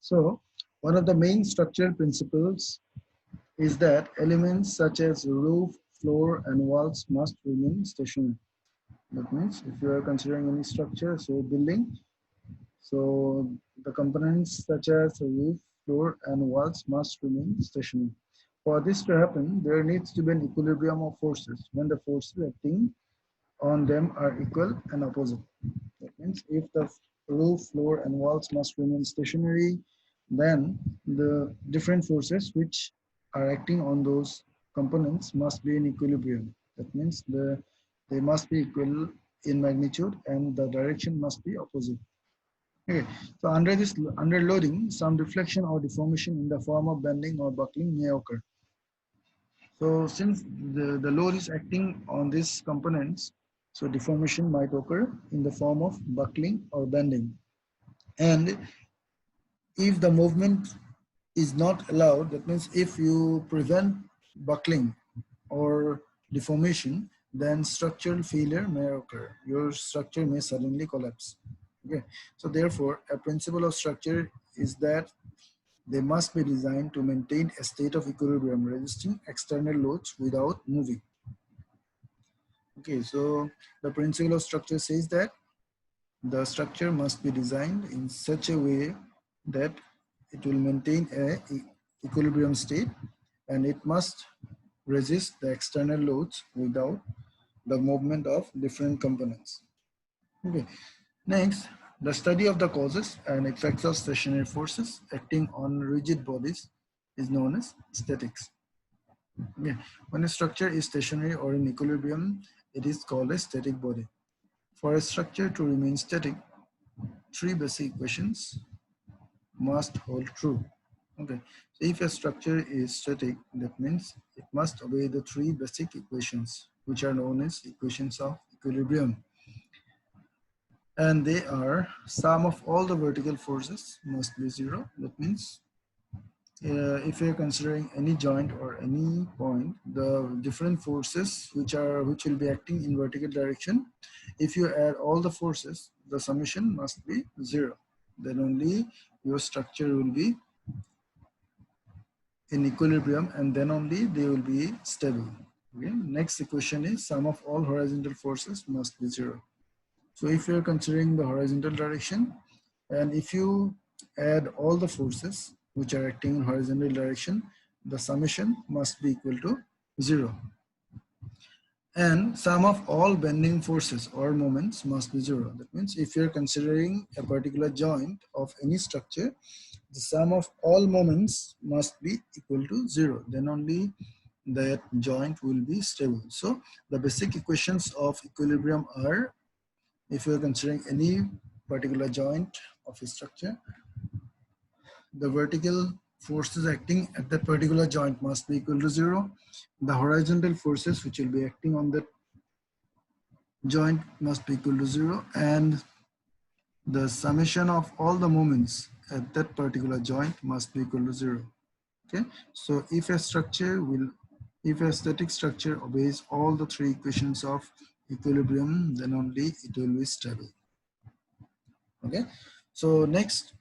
So one of the main structural principles is that elements such as roof, floor, and walls must remain stationary. That means if you are considering any structure, so building, so the components such as roof, floor, and walls must remain stationary. For this to happen, there needs to be an equilibrium of forces when the forces acting on them are equal and opposite. That means if the roof, floor, and walls must remain stationary, then the different forces which are acting on those components must be in equilibrium. That means they must be equal in magnitude and the direction must be opposite. Okay, so under loading, some deflection or deformation in the form of bending or buckling may occur. So since the load is acting on these components, so deformation might occur in the form of buckling or bending. And if the movement is not allowed, that means if you prevent buckling or deformation, then structural failure may occur. Your structure may suddenly collapse. Okay, so therefore, a principle of structure is that they must be designed to maintain a state of equilibrium, resisting external loads without moving. Okay, so the principle of structure says that the structure must be designed in such a way that it will maintain a equilibrium state and it must resist the external loads without the movement of different components. Okay. Next, the study of the causes and effects of stationary forces acting on rigid bodies is known as statics. Okay. When a structure is stationary or in equilibrium, it is called a static body. For a structure to remain static, three basic equations must hold true. Okay, so if a structure is static, that means it must obey the three basic equations, which are known as equations of equilibrium. And they are sum of all the vertical forces must be zero. That means if you're considering any joint or any point, the different forces which will be acting in vertical direction, if you add all the forces, the summation must be zero. Then only your structure will be in equilibrium and then only they will be stable. Okay. Next equation is sum of all horizontal forces must be zero. So if you're considering the horizontal direction and if you add all the forces which are acting in horizontal direction, the summation must be equal to zero. And sum of all bending forces or moments must be zero. That means if you're considering a particular joint of any structure, the sum of all moments must be equal to zero. Then only that joint will be stable. So the basic equations of equilibrium are, if you are considering any particular joint of a structure, the vertical forces acting at that particular joint must be equal to zero. The horizontal forces which will be acting on that joint must be equal to zero, and the summation of all the moments at that particular joint must be equal to zero. Okay, so if a static structure obeys all the three equations of equilibrium, then only it will be stable. Okay, so next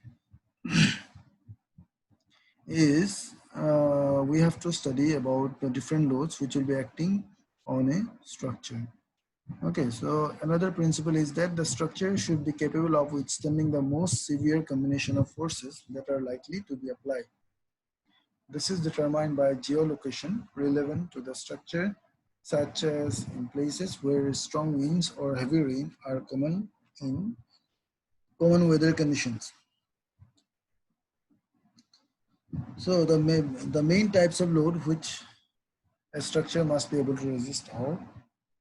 is we have to study about the different loads which will be acting on a structure. Okay, so another principle is that the structure should be capable of withstanding the most severe combination of forces that are likely to be applied. This is determined by geolocation relevant to the structure, such as in places where strong winds or heavy rain are common in common weather conditions. So the main types of load which a structure must be able to resist are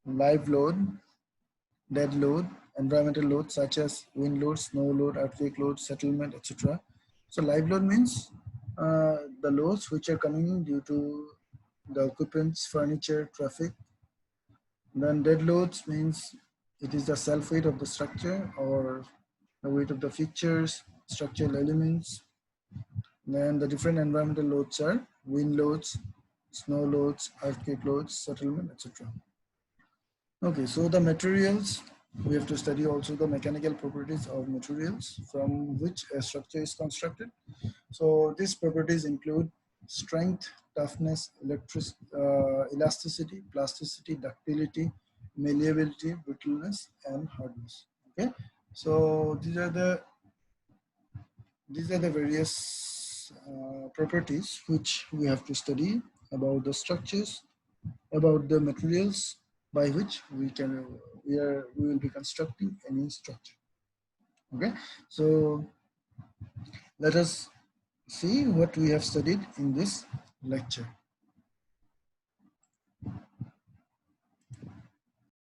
live load, dead load, environmental load such as wind load, snow load, earthquake load, settlement, etc. So live load means the loads which are coming due to the equipments, furniture, traffic. Then dead loads means it is the self weight of the structure or the weight of the fixtures, structural elements. Then the different environmental loads are wind loads, snow loads, earthquake loads, settlement, etc. Okay, so the materials We have to study also the mechanical properties of materials from which a structure is constructed. So these properties include strength, toughness, elasticity, plasticity, ductility, malleability, brittleness, and hardness. Okay, so these are the various properties which we have to study about the structures, about the materials by which we will be constructing any structure. Okay, so let us see what we have studied in this lecture.